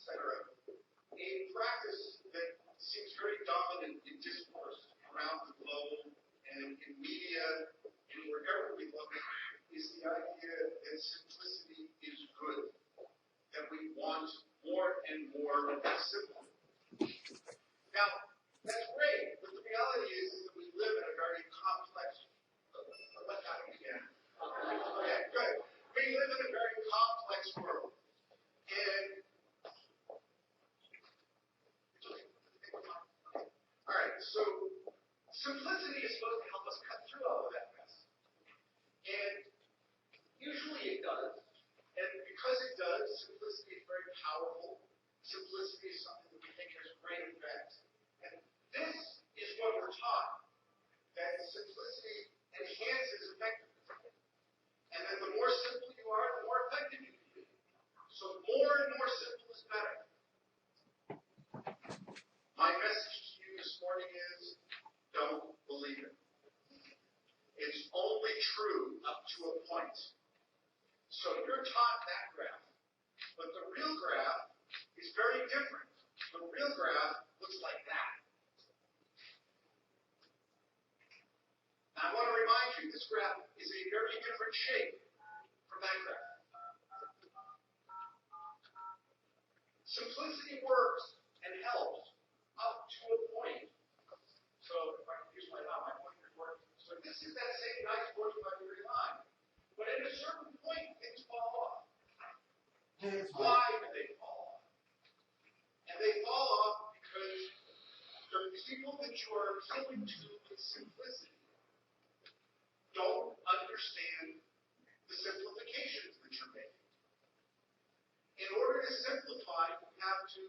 etc., a practice that seems very dominant in discourse around the globe and in media and wherever we look is the idea that simplicity is good, that we want more and more simple. Now, that's great, but the reality is that we live in a very complex. Let's have it again. Okay, good. We live in a very complex world, and all right. So simplicity is supposed to help us cut through all of that mess, and usually it does. And because it does, simplicity is very powerful. Simplicity is something that we think has great effect. And this is what we're taught, that simplicity enhances effectiveness. And that the more simple you are, the more effective you can be. So more and more simple is better. My message to you this morning is, don't believe it. It's only true up to a point. So you're taught that graph. But the real graph is very different. The real graph looks like that. Now, I want to remind you, this graph is a very different shape from that graph. Simplicity works and helps up to a point. So if I can use my pointer is working. So this is that same nice 45-degree line. But at a certain point, things fall off. Why do they fall off? And they fall off because the people that you are appealing to with simplicity don't understand the simplifications that you're making. In order to simplify, you have to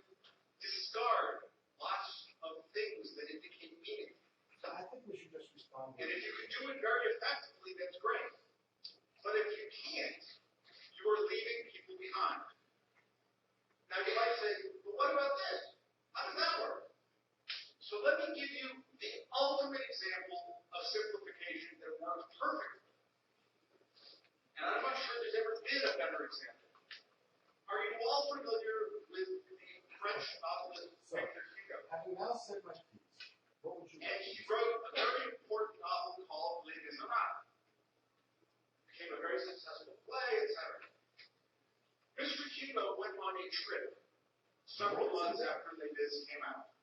discard lots of things that indicate meaning. So I think we should just respond. And if you can do it very effectively, that's great. But if you can't, you are leaving people behind. Now you might say, well, what about this? How does that work? So let me give you the ultimate example of simplification that works perfectly. And I'm not sure there's ever been a better example. Are you all familiar with the French novelist Victor Hugo? Having now said my piece, what would you And he wrote a very important novel called Les Miserables. Became a very successful play, etc. Mr. Hugo went on a trip several months after Les Mis came out.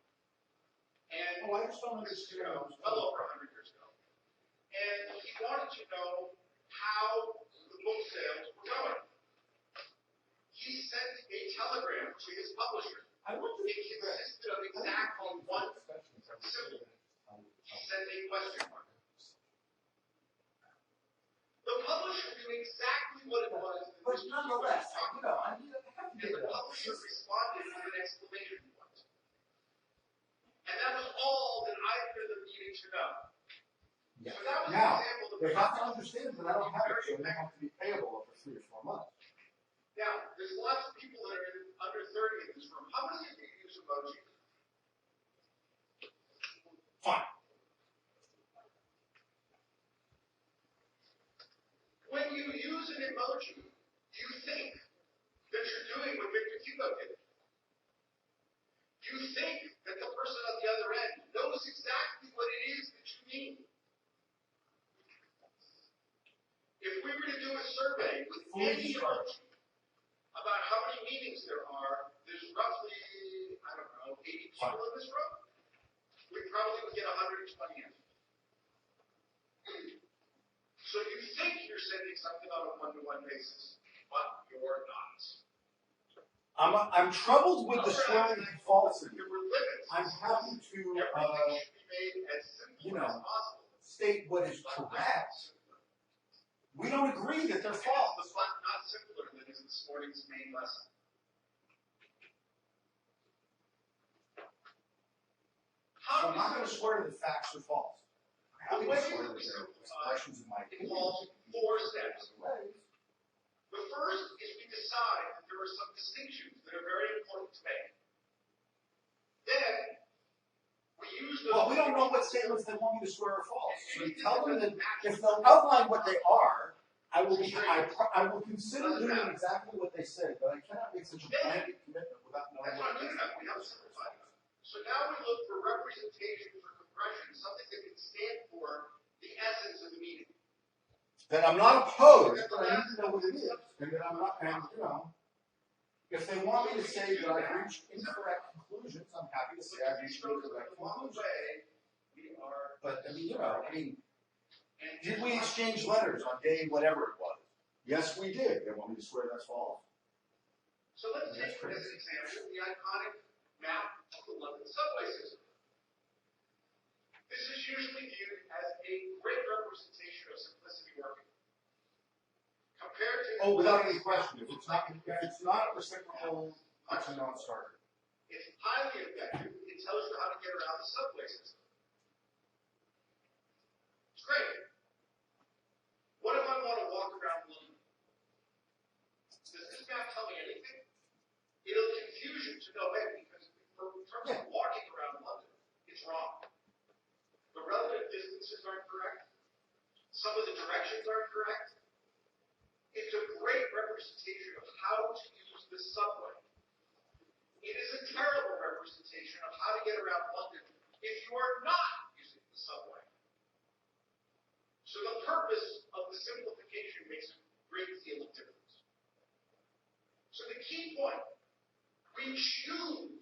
And I just don't understand. Well over 100 years ago. And he wanted to know how the book sales were going. He sent a telegram to his publisher. It consisted of exactly one symbol. He sent a question mark. The publisher knew exactly what it was. But nonetheless, I have to and the publisher responded with an exclamation point. And that was all that either of them needed to know. Yes. So that was now, an example of they have to understand that I don't have it, so they have to be payable over 3 or 4 months. Now, there's lots of people that are under 30 in this room. How many of you use emojis? Fine. When you use an emoji, you think that you're doing what Victor Hugo did. You think that the person on the other end knows exactly what it is that you mean. If we were to do a survey with any emoji about how many meanings there are, there's roughly, 80 people in this room. We probably would get 120 answers. So you think you're sending something on a one-to-one basis, but you're not. I'm troubled with the swearing falsity. I'm happy to, state what is correct. We don't agree that they're false. It's not simpler than is this morning's main lesson. So I'm not going to swear that facts are false. I'm happy to swear that there are expressions in my opinion. Involves 4 steps. The first is we decide that there are some distinctions that are very important to make. Then we use those. Well, we don't know what statements they want me to swear are false. So you tell them that if they'll outline what they are, I will consider doing exactly what they say, but I cannot make such a blanket commitment without without knowing That's what not it good is. enough. We haven't simplified it. So now we look for representation for compression, something that can stand for the essence of the meeting. That I'm not opposed, but I need to know what it is. And that I'm not, and you know, if they want me to say that I've reached incorrect conclusions, I'm happy to say I've reached incorrect conclusions. But I mean, you know, did we exchange letters on day whatever it was? Yes, we did. They want me to swear that's false. So let's take as an example the iconic map of the London subway system. This is usually viewed as a great representation of simplicity working. Compared to Without any question, if it's not reciprocal, it's a non-starter. It's highly effective. It tells you how to get around the subway system. It's great. What if I want to walk around London? Does this map tell me anything? It'll confuse you to no end because in terms of walking around London, it's wrong. The relative distances aren't correct. Some of the directions aren't correct. It's a great representation of how to use the subway. It is a terrible representation of how to get around London if you are not using the subway. So the purpose of the simplification makes a great deal of difference. So the key point, we choose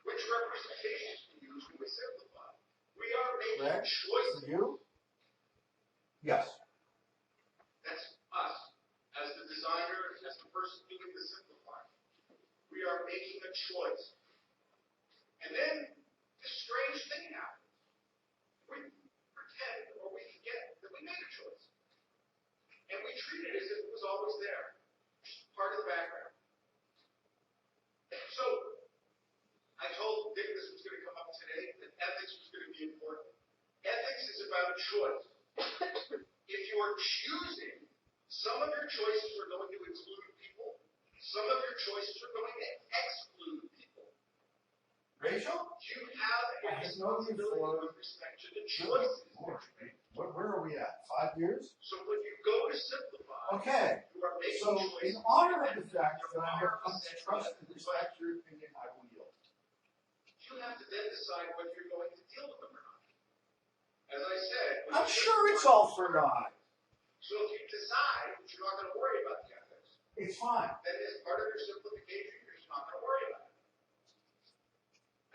which representations to use when we simplify. We are making choices. You? Yes. That's us, as the designer, as the person doing the simplifying. We are making a choice. And then this strange thing happens. We pretend or we forget that we made a choice. And we treat it as if it was always there, just part of the background. So, I told Dick this was going to come up today, that ethics was going to be important. Ethics is about choice. If you are choosing, some of your choices are going to include people, some of your choices are going to exclude people. Rachel? You have a responsibility with respect to the choices. Where are we at? 5 years? So when you go to simplify, okay. You are making So choices. In honor of the fact that I have come to trust and respect your opinion, I will yield. You have to then decide whether you're going to deal with them or not. As I said, I'm sure it's all for naught. So if you decide that you're not going to worry about the ethics, it's fine. then as part of your simplification, you're just not going to worry about it.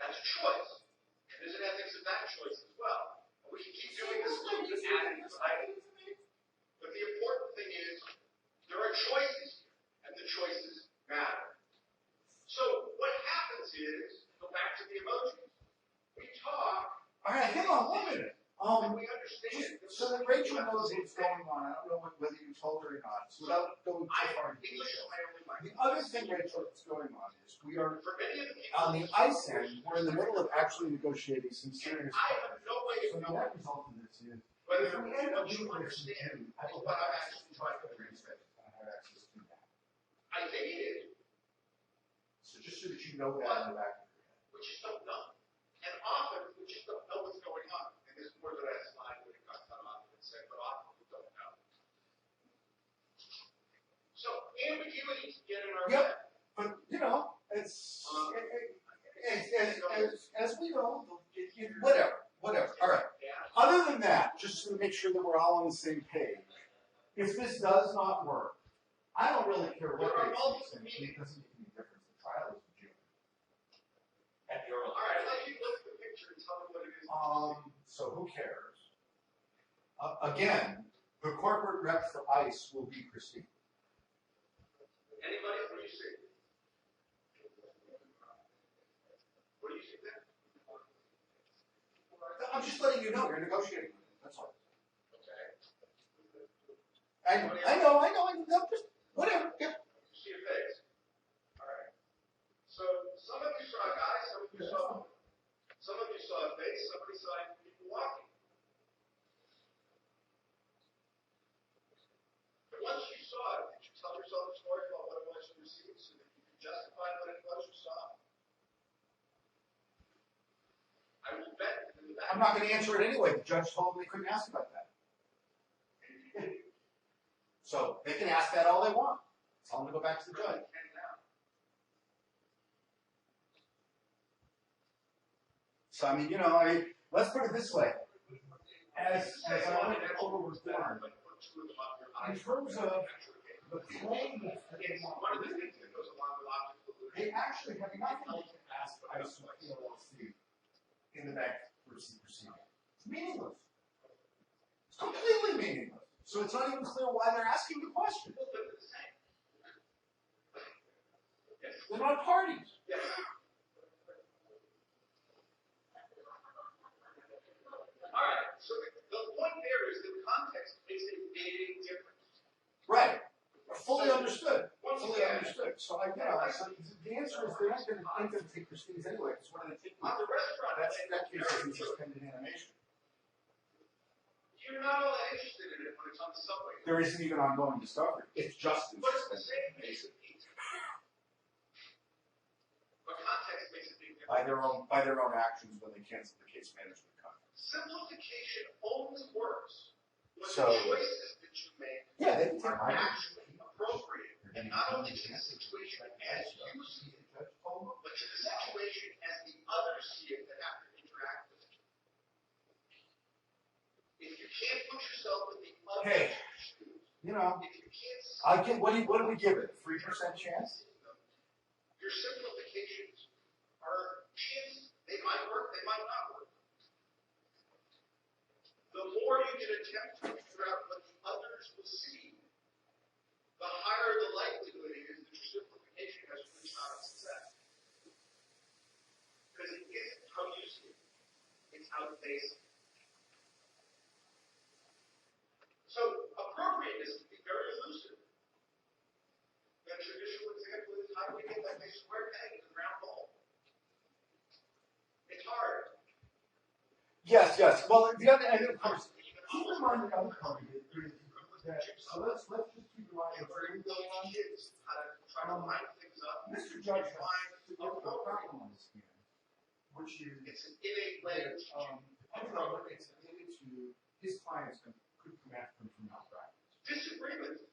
That's a choice. And there's an ethics of that choice as well. And we can keep doing this until we add it to items. But the important thing is, there are choices here, and the choices matter. So what happens is, go back to the emojis. We talk. All right, hang on 1 minute. And we understand. So that Rachel knows what's going on. I don't know whether you told her or not. So without going too far into English is my only language. the other thing, Rachel, that's going on is we are For many of the people on the ice end. We're in the middle of actually negotiating some serious. I have no way So of the knowing net result of this is whether if we end up what you doing this, understand I is will what have I'm access actually to my trying to transcript. transmit. I have access to that. I think it is. So just so that you know that in the back of your head. We just don't know. And often, we just don't know what's going on. And this is where the last slide when it got cut off and said, but often we don't know. So, ambiguity can get in our way. But, you know, it's, as we know, whatever. All right. Other than that, just to make sure that we're all on the same page, if this does not work, I don't really care what they say. It doesn't make any difference. The trial is in June. At the early. All right, let me look at the picture and tell me what it is. So who cares? Again, the corporate rep for ICE will be Christine. Anybody? What do you see? What do you see there? I'm just letting you know you're negotiating with it. That's all. Okay. I know. No, just whatever. Yeah. You see a face. All right. So some of you saw a guy, some of you saw a woman. Some of you saw a face, somebody saw people walking. But once you saw it, did you tell yourself a story about what it was you received so that you could justify what it was you saw? I will bet in the back. I'm not going to answer it anyway. The judge told me they couldn't ask about that. So they can ask that all they want. Tell them to go back to the judge. So I mean, let's put it this way. As I went over with Warren, in terms of the claim that they want, they actually have nothing to ask ISO PLLC in the bankruptcy proceeding. It's meaningless. It's completely meaningless. So it's not even clear why they're asking the question. They're not parties. All right. So the point there is that context makes a big difference. Right. Fully understood. Fully understood. So so the answer is they're not going to take proceedings anyway. Because what are they taking? On the restaurant, That case is in suspended animation. You're not all that interested in it when it's on the subway. There isn't even ongoing discovery. It's just in But it's the suspended same animation. But context makes a big difference. By their own actions when they cancel the case management contract. Simplification only works when So, the choices that you make are actually appropriate, and not only to the situation as you see it, but to the situation as the others see it that have to interact with it. If you can't put yourself in the other's shoes, if you can't what do we give it? 3% chance? your simplifications are chances. They might work, they might not work. The more you can attempt to figure out what the others will see, the higher the likelihood is that your simplification has a good shot at success. Because it isn't how you see it, it's how they see it. So appropriateness can be very elusive. The traditional example is how do we get that big square peg in the round hole? It's hard. Yes. Well, the other, and of course, keep in mind the other part of it is that, so let's just keep in mind what's really going on. Kids how to try to line things up. Mr. Judge has a problem on his hand, which is It's an innate way of teaching. depending on what it's related to, his clients could come after him for malpractice. Disagreements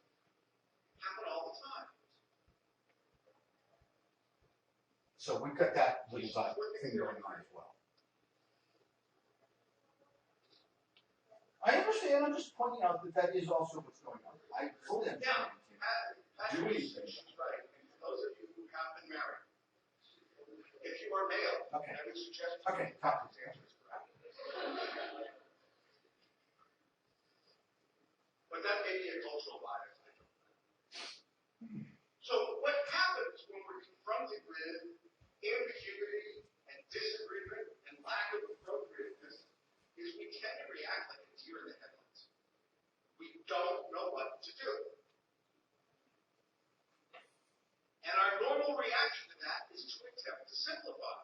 happen all the time. So we've got that little thing going on as well. I understand. I'm just pointing out that is also what's going on. I fully understand. She's right. And for those of you who have been married, if you are male, Okay. I would suggest Okay, talk to the me. answer is correct. But that may be a cultural bias. I don't know. So what happens when we're confronted with ambiguity and disagreement and lack of appropriateness is we tend to react like a deer in the headlights. We don't know what to do. And our normal reaction to that is to attempt to simplify.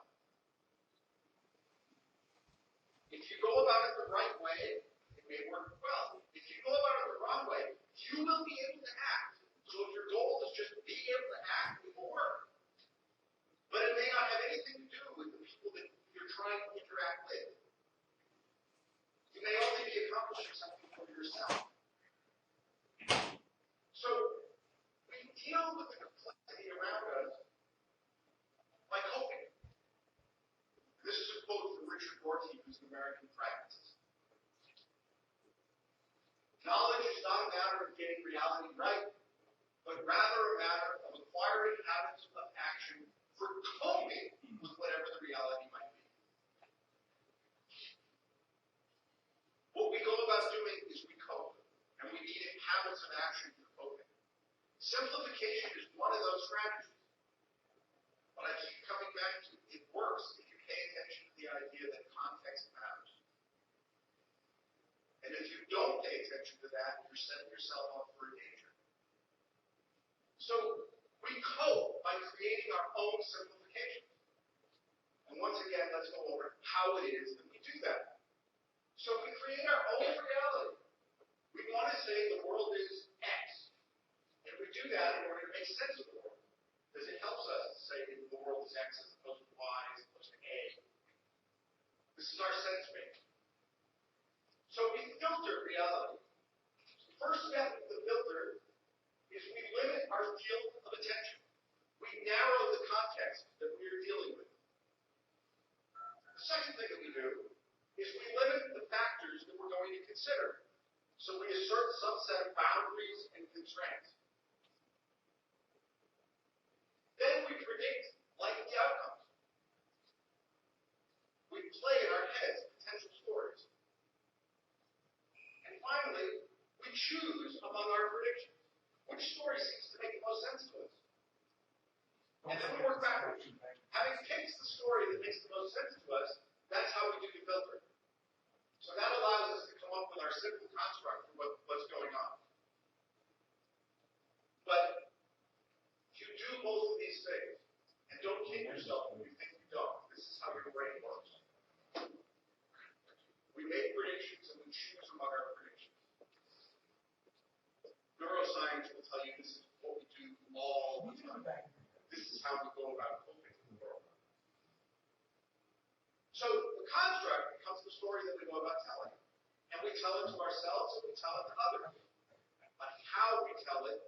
If you go about it the right way, it may work well. If you go about it the wrong way, you will be able to act. So if your goal is just being able to act, it will work. But it may not have anything to do with the people that you're trying to interact with. You may only be accomplishing something for yourself. So we deal with the complexity around us by coping. This is a quote from Richard Rorty, who's an American pragmatist. Knowledge is not a matter of getting reality right, but rather a matter of acquiring habits of action for coping with whatever the reality might be. What we go about doing is we cope, and we need habits of action for coping. Simplification is one of those strategies. But I keep coming back to it works if you pay attention to the idea that context matters. And if you don't pay attention to that, you're setting yourself up for a danger. So we cope by creating our own simplifications. And once again, let's go over how it is that we do that. So we create our own reality. We want to say the world is X. And we do that in order to make sense of the world. Because it helps us to say that the world is X as opposed to Y as opposed to A. This is our sense making. So we filter reality. The first step of the filter is we limit our field of attention. We narrow the context that we are dealing with. The second thing that we consider. So we assert some set of boundaries and constraints. Then we predict likely outcomes. We play in our heads potential stories. And finally, we choose among our predictions. Which story seems to make the most sense to us? And then we work backwards. Having picked the story that makes the most sense to us, that's how we do the filter. So that allows us to come up with our simple construct for what's going on. But you do both of these things, and don't kid yourself when you think you don't. This is how your brain works. We make predictions and we choose among our predictions. Neuroscience will tell you this is what we do all the time. This is how we go about coping in the world. So the construct becomes the story that we go about telling. And we tell it to ourselves and we tell it to others. But how we tell it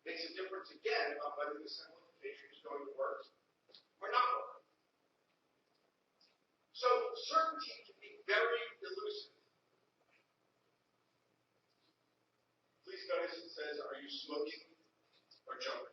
makes a difference again about whether the simplification is going to work or not work. So certainty can be very elusive. Please notice it says, are you smoking or jumping?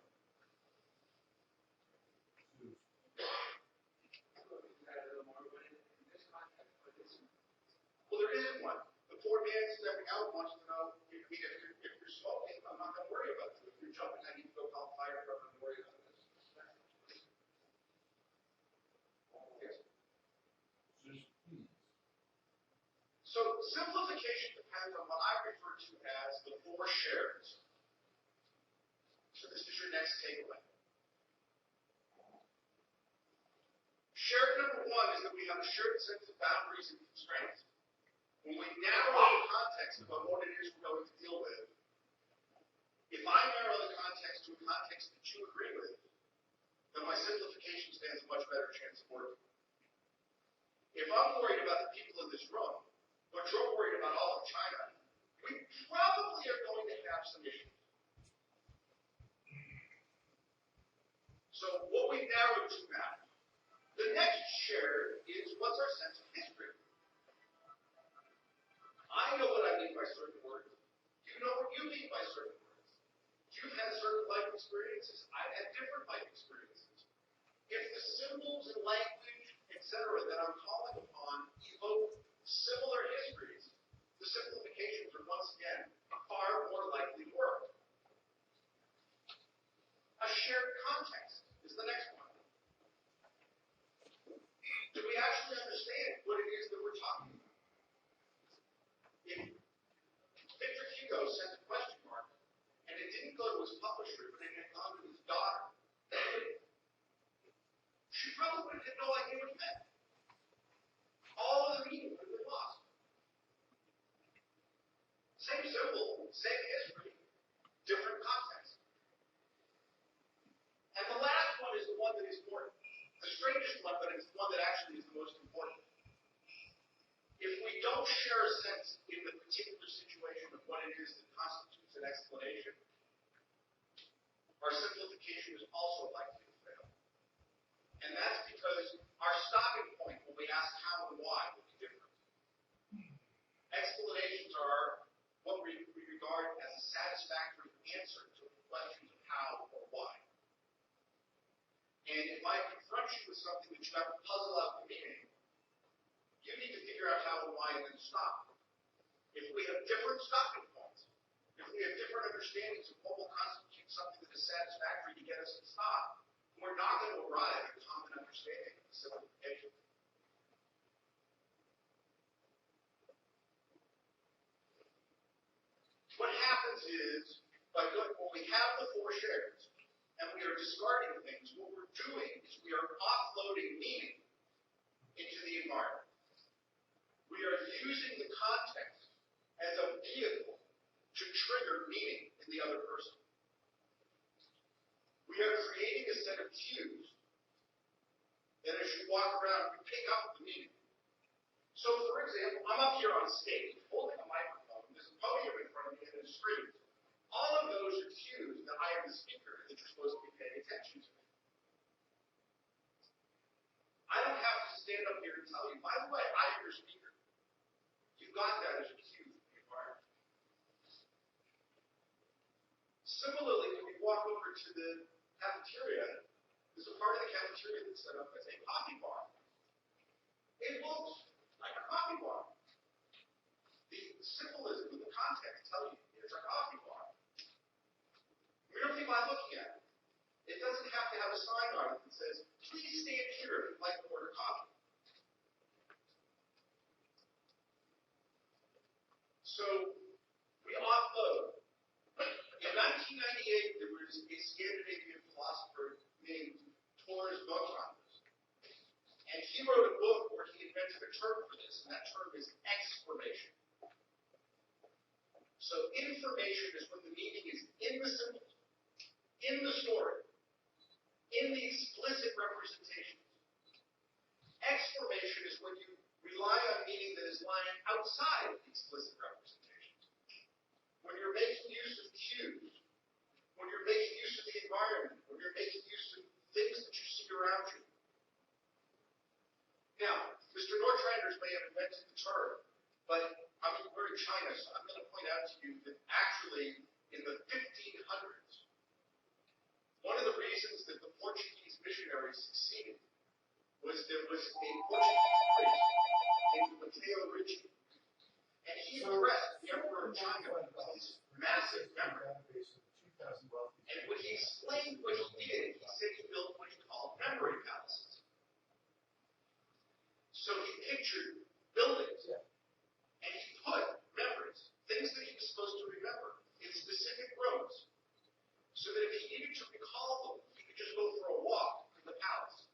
Well, there isn't one. The poor man stepping out wants to know, if you're smoking, I'm not going to worry about it. If you're jumping, I need to go call fire department and worry about this. Yes. So simplification depends on what I refer to as the four shares. So this is your next takeaway. Share number one is that we have a shared sense of boundaries and constraints. When we narrow the context about what it is we're going to deal with, if I narrow the context to a context that you agree with, then my simplification stands a much better chance of working. If I'm worried about the people in this room, but you're worried about all of China, we probably are going to have some issues. So what we've narrowed to now. The next share is what's our sense of history. I know what I mean by certain words. You know what you mean by certain words. You've had certain life experiences. I've had different life experiences. If the symbols and language, etc., that I'm calling upon evoke similar histories, the simplifications are once again far more likely to work. A shared context is the next one. Do we actually understand what it is that we're talking about? If Victor Hugo sent a question mark, and it didn't go to his publisher, but it had gone to his daughter, she probably would have had no idea what it meant. All of the meaning would have been lost. Same symbol, same history, different context. And the last one is the one that is important. The strangest one, but it's the one that actually is the most important. If we don't share a sense in the particular situation of what it is that constitutes an explanation, our simplification is also likely to fail. And that's because our stopping point when we ask how and why will be different. Explanations are what we regard as a satisfactory answer to the questions of how or why. And if I confront you with something that you have to puzzle out the meaning, you need to figure out how and why and then stop. If we have different stopping points, if we have different understandings of what will constitute something that is satisfactory to get us to stop, we're not going to arrive at a common understanding of the simplification. What happens is, when we have the four shares, and we are discarding things, what we're doing is we are offloading meaning into the environment. We are using the context as a vehicle to trigger meaning in the other person. We are creating a set of cues that as you walk around, you pick up the meaning. So, for example, I'm up here on stage holding a microphone, there's a podium in front of me and a screen. All of those are cues that I am the speaker that you're supposed to be paying attention to. I don't have to stand up here and tell you, by the way, I'm your speaker. You got that as a cue from me. to the cafeteria, there's a part of the cafeteria that's set up as a coffee bar. It looks like a coffee bar. The symbolism of the context tell you it's a coffee bar. Merely by looking at it. It doesn't have to have a sign on it that says, please stand here if you'd like to order coffee. So, we offload. In 1998, there was a Scandinavian philosopher named Tongji. And he wrote a book where he invented a term for this, and that term is exclamation. So information is when the meaning is in the symbols, in the story, in the explicit representations. Exclamation is when you rely on meaning that is lying outside of the explicit representations. When you're making use of cues, when you're making use of the environment, when you're making use of things that you see around you. Now, Mr. Nordstranders may have invented the term, but we're in China, so I'm going to point out to you that actually, in the 1500s, one of the reasons that the Portuguese missionaries succeeded was there was a Portuguese priest named Mateo Ricci, and he addressed the emperor of China with this massive memory. And when he explained what he did, he said he built what he called memory palaces. So he pictured buildings, and he put memories, things that he was supposed to remember, in specific rooms, so that if he needed to recall them, he could just go for a walk to the palace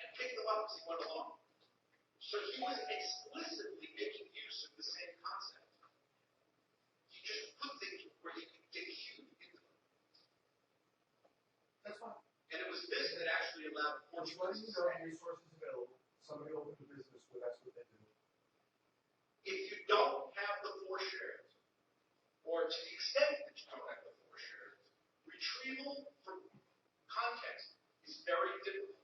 and pick them up as he went along. So he was explicitly making use of the same concept. He just put things where he could get cued into them. That's fine. And it was this that actually allowed Portuguese to say, resources available. Somebody opened a business where that's what they do. if you don't have the four shares, or to the extent that you don't have the four shares, retrieval from context is very difficult.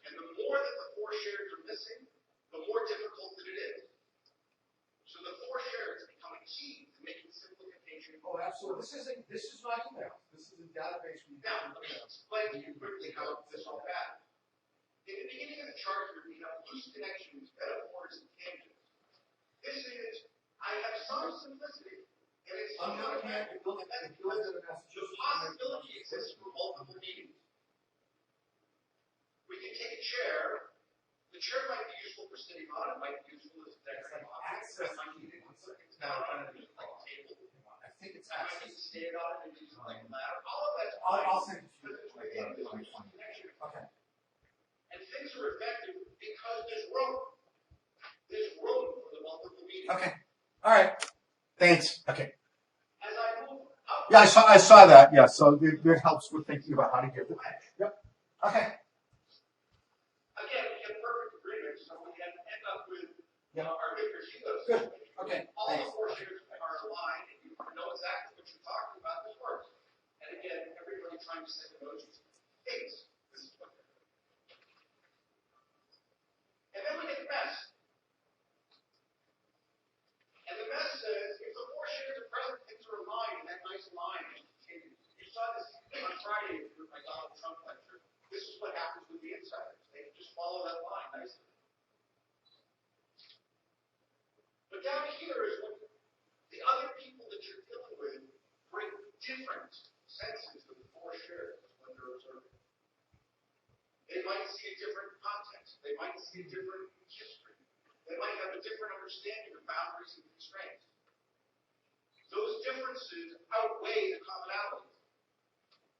And the more that the four shares are missing, the more difficult that it is. So the four shares become a key to making simplification. Oh, absolutely. This is not email. This is a database. Now, let me explain to you quickly how this all happened. In the beginning of the chart here, we have loose connections, metaphors, and tangents. This is, I have some simplicity, and it's On the other hand, it builds the possibility exists for multiple meanings. We can take a chair. The chair might be useful for sitting on. It might be useful as a decorative object. It might be useful as a table. I think it's I might need to stand on it and use it like a ladder. All of that's I'll send it to you. Okay. And things are effective because there's room. There's room for the multiple meanings. Okay. All right. Thanks. Okay. As I move up. Yeah, I saw that. Yeah, so it helps with thinking about how to give the match. Yep. Okay. Again, we have perfect agreement, so we can end up with Yep. our Victor's Hugo. Good. Okay. All Thanks. the four shares are aligned, and you know exactly what you're talking about. This works. And again, everybody trying to send emojis thinks this is what they're doing. And then we get the mess. And the mess says, if the four shares are present, things are aligned in that nice line. You saw this on Friday with my Donald Trump lecture. This is what happens with the insiders. They just follow that line nicely. But down here is when the other people that you're dealing with bring different senses of the four shares when they're observing. They might see a different context. They might see a different history. They might have a different understanding of boundaries and constraints. Those differences outweigh the commonalities.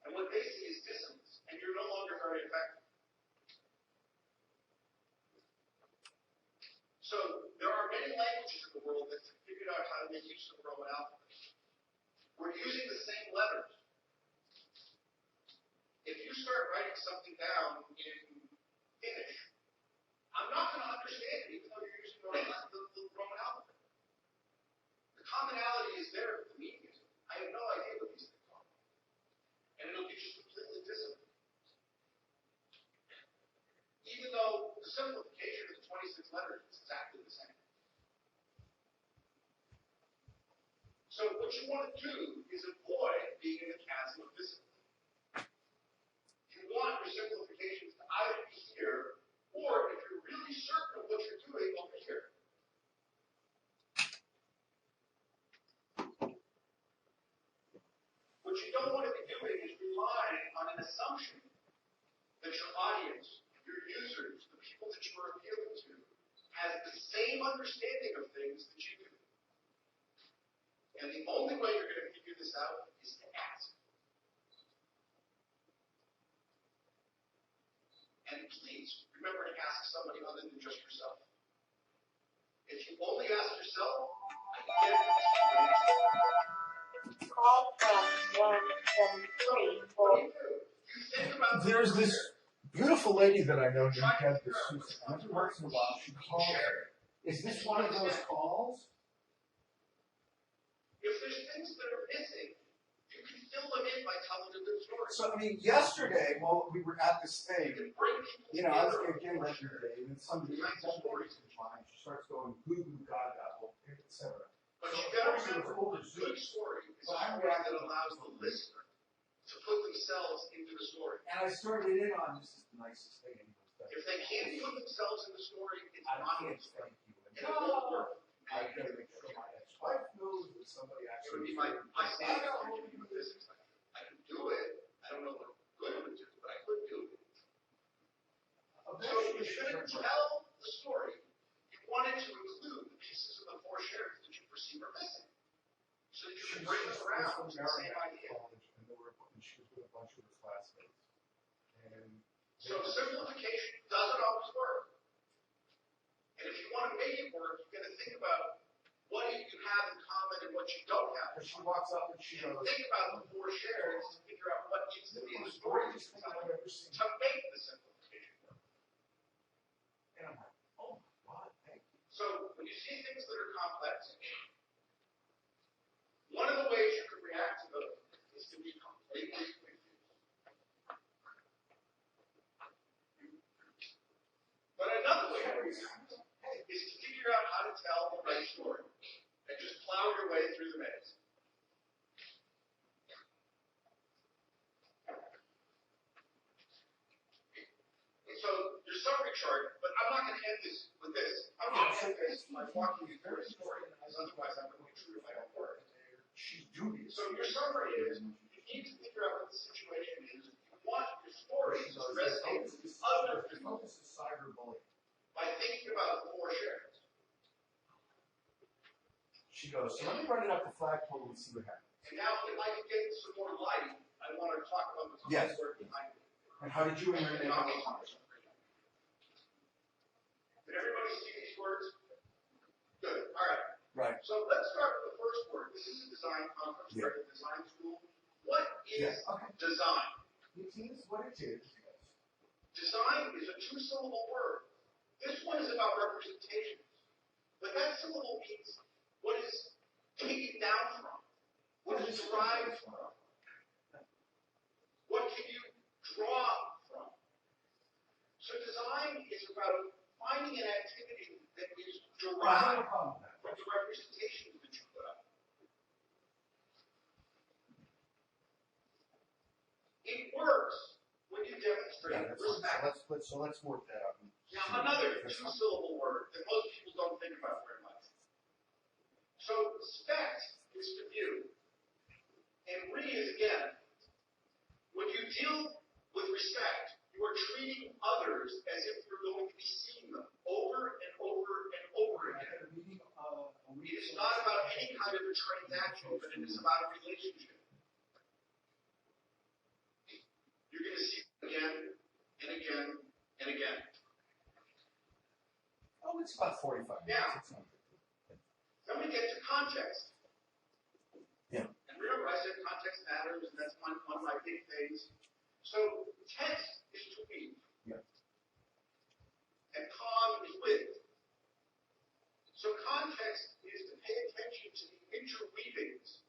And what they see is dissonance, and you're no longer very effective. So there are many languages in the world that have figured out how to make use of the Roman alphabet. We're using the same letters. If you start writing something down in Finnish, I'm not going to understand it, even though you're using the Roman alphabet. The commonality is there, but the meaning isn't. I have no idea what these things are. And it'll be just completely dissonant. Even though the simplification of the 26 letters is exactly the same. So what you want to do is avoid being in the chasm of discipline. you don't want to be doing is relying on an assumption that your audience, your users, the people that you are appealing to, has the same understanding of things that you do. And the only way you're going to figure this out is to ask. And please, remember to ask somebody other than just yourself. If you only ask yourself, Call from 173. There's this beautiful lady that I know named Heather Susan. Every once in a while she calls. Is this one of those calls? If there's things that are missing, you can fill them in by telling a good story. So, I mean, yesterday, while we were at this thing, you know, I was getting ready today, and then somebody stories in line. She starts going goo goo gaga, etc. But you gotta remember, a good story is a story that allows the listener to put themselves into the story. And I started in on this is the nicest thing anyone's done. If they can't put themselves in the story, it's I not can't a story. thank you. It won't work. I gotta make sure my ex-wife knows that somebody It actually. would be my standard argument with this. I can do it. I don't know what good it would do, but I could do it. So if you're going to tell the story, you want it to include the pieces of the four shares that you perceive are missing. So that you can bring them around to the same idea. And she was with a bunch of her classmates. And So simplification doesn't always work. And if you want to make it work, you've got to think about what do you have in common and what you don't have. she walks up and she goes, Think about the four shares to figure out what needs to be in the story to make the simplification work. And I'm like, oh my God, thank you. So when you see things that are complex, one of the ways you can react to them is to be completely confused. But another way to react is to figure out how to tell the right story and just plow your way through the maze. So your summary chart, but I'm not going to end this with this. I'm going to end this by walking you through a story, because otherwise I'm going to be true to my own word. She's dubious. So your summary is, you need to figure out what the situation is. You want your story to resonate with other people Focus is cyberbullying. by thinking about the four shares. She goes, so let me run it up the flagpole and see what happens. And now, if I can get some more light, I want to talk about the Yes. story behind it. And how did you internet? Did everybody see these words? Good. All right. Right. So let's start with the first word. This is a design conference, Yeah. right? A design school. What is Okay. design? It is what it is. Design is a two-syllable word. This one is about representations. But that syllable means what is taken down from, what is derived from, what can you draw from. So design is about finding an activity that is derived from the representations that you put up. It works when you demonstrate respect. So let's work that out. Now, another two-syllable word that most people don't think about very much. So, respect is to view. And re is again. When you deal with respect, you are treating others as if you're going to be seeing them over and over and over again. It is not about any kind of a transaction, but it is about a relationship. You're going to see them again and again and again. Oh, it's about 45 minutes. Yeah. It's not good. Then we get to context. Yeah. And remember, I said context matters, and that's one of my big things. So text is to weave. Yeah. And con is with. So context is to pay attention to the interweavings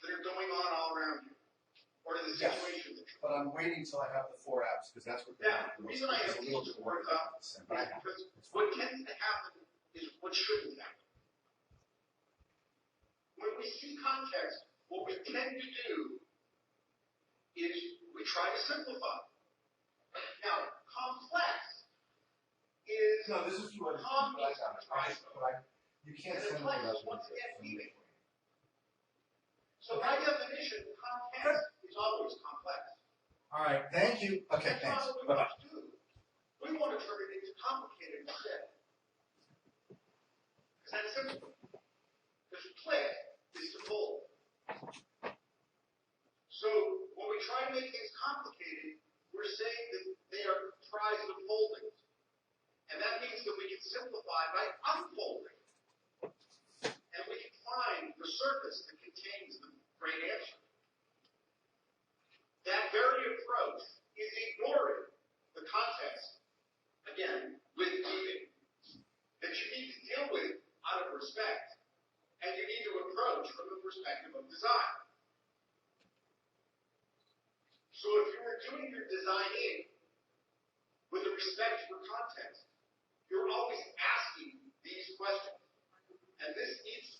that are going on all around you, or to the situation that you're in. But I'm waiting till I have the 4 apps because that's what they're Yeah, the reason I have these words up is because what tends to happen is what shouldn't happen. When we see context, what we tend to do is we try to simplify. Now, complex is No, this is what you can't send me So by definition, context All right, thank you. Okay, That's thanks. not what we Bye-bye. want to do. We want to turn it into complicated instead. It's that simple. Because click is to fold. So when we try to make things complicated, we're saying that they are tries of folding. And that means that we can simplify by unfolding. And we can find the surface that contains the great answer. That very approach is ignoring the context, again, with meaning, that you need to deal with out of respect, and you need to approach from the perspective of design. So if you were doing your designing with a respect for context, you're always asking these questions. And this needs to